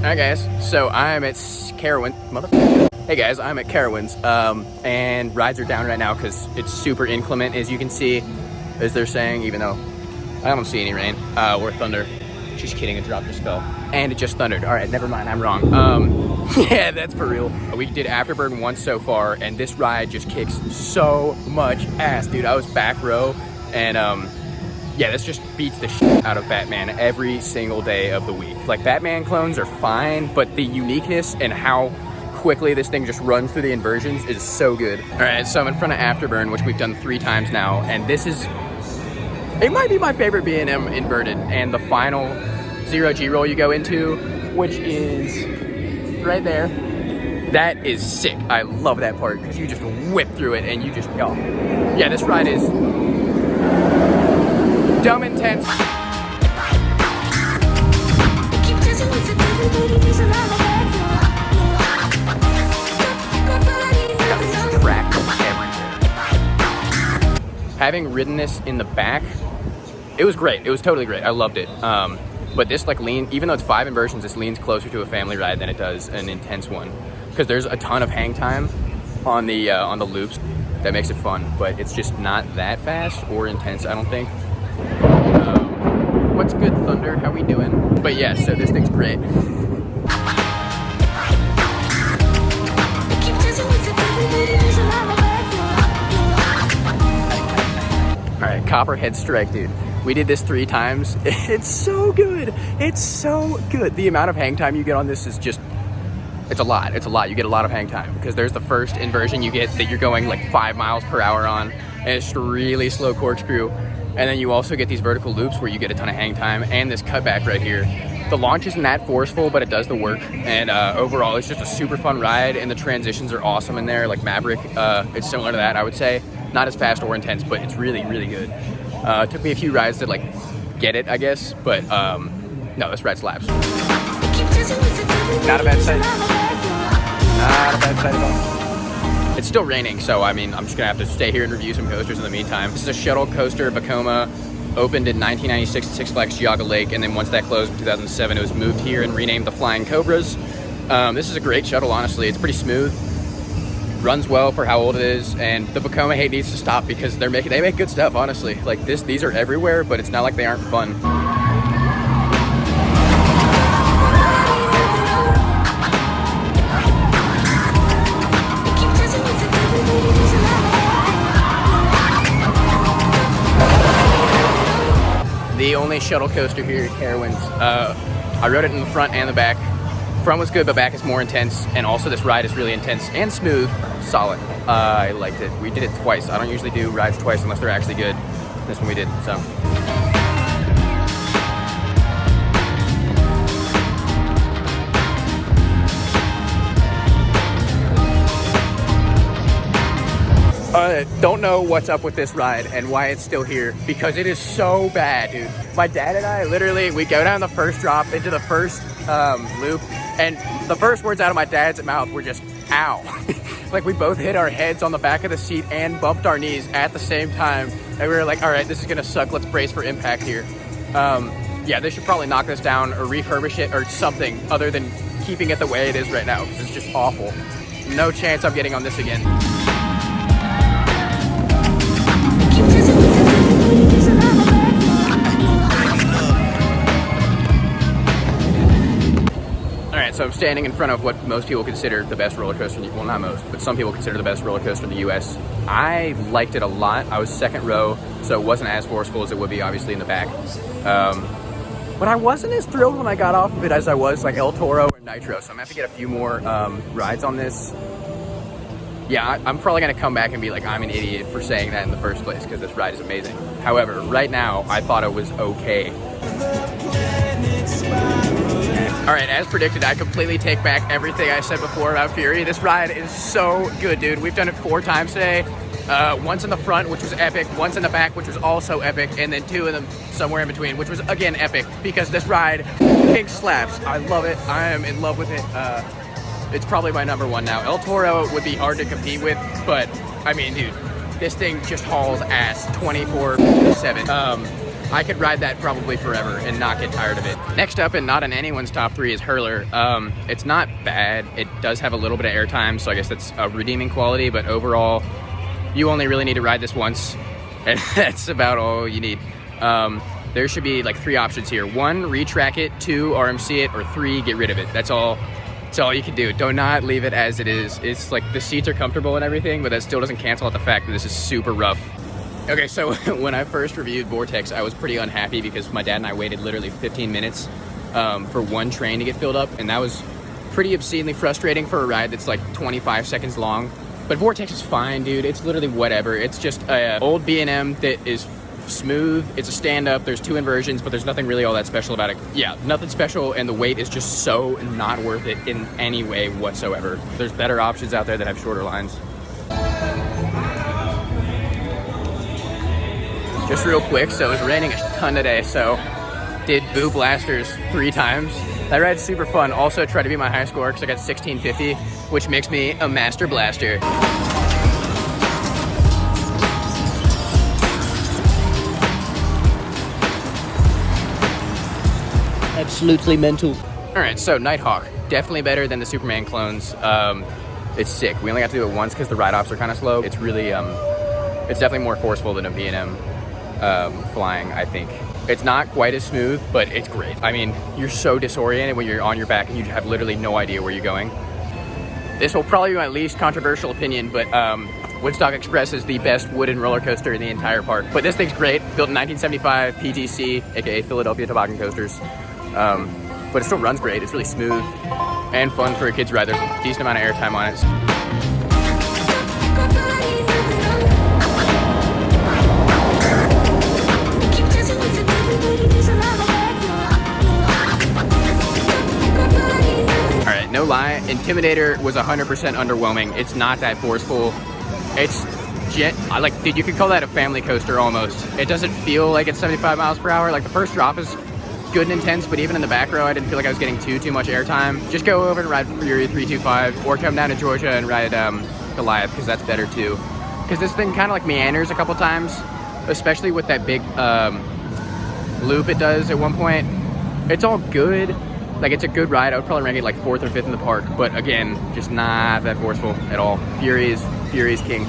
Alright guys, so I'm at Carowinds, Hey guys, I'm at Carowinds, and rides are down right now because it's super inclement, as you can see, as they're saying, even though I don't see any rain, or thunder. Just kidding, a drop just fell. And it just thundered. Alright, never mind, I'm wrong. Yeah, that's for real. We did Afterburn once so far, and this ride just kicks so much ass, dude. I was back row, and yeah, this just beats the shit out of Batman every single day of the week. Like, Batman clones are fine, but the uniqueness and how quickly this thing just runs through the inversions is so good. All right, so I'm in front of Afterburn, which we've done 3 times now, and this is, it might be my favorite B&M inverted, and the final 0G roll you go into, which is right there. That is sick. I love that part, because you just whip through it, and you just go. Yeah, this ride is dumb intense. Having ridden this in the back, it was great. It was totally great. I loved it. But this like even though it's 5 inversions, this leans closer to a family ride than it does an intense one, because there's a ton of hang time on the loops that makes it fun. But it's just not that fast or intense, I don't think. What's good, Thunder? How we doing? But yeah, so this thing's great. Alright, Copperhead Strike, dude. We did this 3 times. It's so good. It's so good. The amount of hang time you get on this is just, it's a lot. It's a lot. You get a lot of hang time because there's the first inversion you get that you're going like 5 miles per hour on, and it's just a really slow corkscrew. And then you also get these vertical loops where you get a ton of hang time, and this cutback right here. The launch isn't that forceful, but it does the work. And overall, it's just a super fun ride, and the transitions are awesome in there. Like Maverick, it's similar to that, I would say. Not as fast or intense, but it's really, really good. It took me a few rides to like get it, I guess, but no, this ride slaps. Not a bad sight. Not a bad sight at all. It's still raining, so I mean, I'm just gonna have to stay here and review some coasters in the meantime. This is a shuttle coaster, Vekoma, opened in 1996 at Six Flags Geauga Lake, and then once that closed in 2007, it was moved here and renamed the Flying Cobras. This is a great shuttle, honestly. It's pretty smooth, runs well for how old it is, and the Vekoma hate needs to stop because they make good stuff, honestly. Like these are everywhere, but it's not like they aren't fun. The only shuttle coaster here at Carowinds. I rode it in the front and the back. Front was good, but back is more intense, and also this ride is really intense and smooth. Solid. I liked it. We did it twice. I don't usually do rides twice unless they're actually good. This one we did, so. Don't know what's up with this ride and why it's still here, because it is so bad, dude. My dad and I, literally, we go down the first drop into the first loop, and the first words out of my dad's mouth were just, ow. Like, we both hit our heads on the back of the seat and bumped our knees at the same time, and we were like, all right, this is gonna suck, let's brace for impact here. Yeah, they should probably knock this down or refurbish it or something other than keeping it the way it is right now, because it's just awful. No chance I'm getting on this again. So I'm standing in front of what most people consider the best roller coaster, well, not most, but some people consider the best roller coaster in the US. I liked it a lot. I was second row, so it wasn't as forceful as it would be obviously in the back. But I wasn't as thrilled when I got off of it as I was like El Toro or Nitro, so I'm gonna have to get a few more rides on this. Yeah, I'm probably gonna come back and be like, I'm an idiot for saying that in the first place, because this ride is amazing. However, right now, I thought it was okay. All right, as predicted, I completely take back everything I said before about Fury. This ride is so good, dude. We've done it 4 times today. Once in the front, which was epic. Once in the back, which was also epic. And then 2 of them somewhere in between, which was, again, epic. Because this ride pink slaps. I love it. I am in love with it. It's probably my #1 now. El Toro would be hard to compete with. But, I mean, dude, this thing just hauls ass 24/7. I could ride that probably forever and not get tired of it. Next up, and not in anyone's top 3, is HURLER. It's not bad. It does have a little bit of airtime, so I guess that's a redeeming quality, but overall, you only really need to ride this once, and that's about all you need. There should be like 3 options here. 1, retrack it. 2, RMC it. Or 3, get rid of it. That's all you can do. Do not leave it as it is. It's like the seats are comfortable and everything, but that still doesn't cancel out the fact that this is super rough. Okay, so when I first reviewed VORTEX, I was pretty unhappy because my dad and I waited literally 15 minutes for one train to get filled up, and that was pretty obscenely frustrating for a ride that's like 25 seconds long. But VORTEX is fine, dude. It's literally whatever. It's just an old B&M that is smooth. It's a stand-up. There's 2 inversions, but there's nothing really all that special about it. Yeah, nothing special, and the wait is just so not worth it in any way whatsoever. There's better options out there that have shorter lines. Just real quick, so it was raining a ton today, so did Boo Blasters 3 times. That ride's super fun. Also tried to beat my high score because I got 1650, which makes me a master blaster. Absolutely mental. All right, so Nighthawk, definitely better than the Superman clones. It's sick. We only got to do it once because the ride-offs are kind of slow. It's really, it's definitely more forceful than a B&M flying, I think. It's not quite as smooth, but it's great. I mean, you're so disoriented when you're on your back and you have literally no idea where you're going. This will probably be my least controversial opinion, but Woodstock Express is the best wooden roller coaster in the entire park. But this thing's great, built in 1975, PTC, aka Philadelphia Toboggan Coasters. But it still runs great. It's really smooth and fun for a kid's ride. There's a decent amount of airtime on it. All right, no lie, Intimidator was 100% underwhelming. It's not that forceful. It's dude, you could call that a family coaster almost. It doesn't feel like it's 75 miles per hour. Like the first drop is good and intense, but even in the back row, I didn't feel like I was getting too much airtime. Just go over and ride Fury 325, or come down to Georgia and ride Goliath, because that's better too. Because this thing kind of like meanders a couple times, especially with that big loop it does at one point. It's all good. Like, it's a good ride. I would probably rank it like 4th or 5th in the park, but again, just not that forceful at all. Fury is king.